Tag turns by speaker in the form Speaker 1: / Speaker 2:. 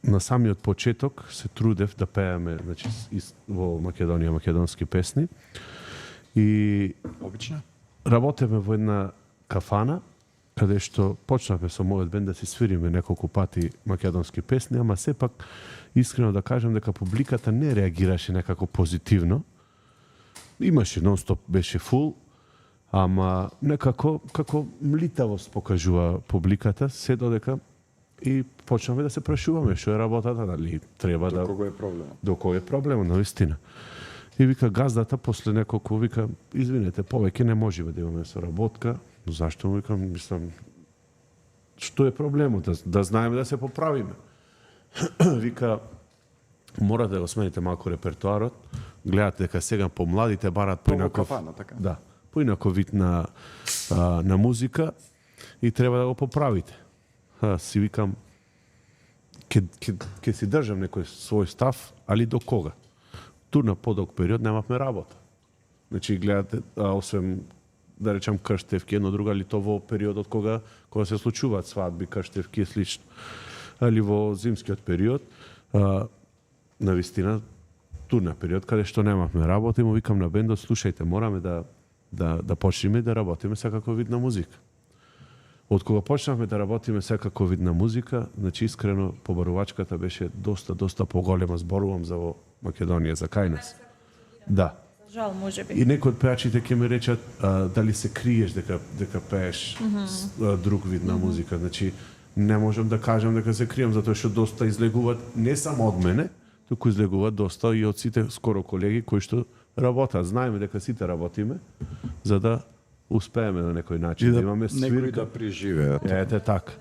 Speaker 1: на самиот почеток се трудев да пееме, значи во Македонија македонски песни и
Speaker 2: Обично?
Speaker 1: работевме во една кафана каде што почнавме со мојот бенд да си свириме неколку пати македонски песни, ама сепак искрено да кажам дека публиката не реагираше некако позитивно. Имаше нон-стоп, беше фул, ама некако како млитавост покажува публиката, се додека и почнавме да се прашуваме што е работата, дали треба да...
Speaker 2: До кого е проблемот?
Speaker 1: До кој е проблемот, навистина. И вика газдата, после неколку, вика, извинете, повеќе не можеме да имаме соработка. Но зашто му викам, мислам, што е проблемот, да знаеме да се поправиме. Вика, морате да го смените малку репертуарот, гледате дека сега помладите барат поинаков...
Speaker 2: кафана, така?
Speaker 1: Да, поинаков вид на музика и треба да го поправите. Си викам, ќе си држам некој свој став, али до кога? Тур на подолг период немавме работа. Значи, гледате, освен, да речам, крштевки, едно друга, али то во периодот кога се случуваат свадби, крштевки и слично. Али во зимскиот период, навистина, турна период, каде што немавме работа, и му викам на бендот, слушајте, мораме да почнеме да работиме секако вид на музика. Од кога почнавме да работиме секако вид на музика, значи искрено побарувачката беше доста поголема, зборувам за во Македонија, за кај нас. Да.
Speaker 3: Жал, може би.
Speaker 1: И некои од пеачите ќе ми речат дали се криеш дека пееш друг вид на музика. Значи, не можам да кажам дека се крием, затоа што доста излегуваат не само од мене, туку излегуваат доста и од сите скоро колеги кои што работат. Знаеме дека сите работиме, за да успееме на некој начин.
Speaker 2: И да
Speaker 1: имаме
Speaker 2: некои да преживеат.
Speaker 1: Ете така.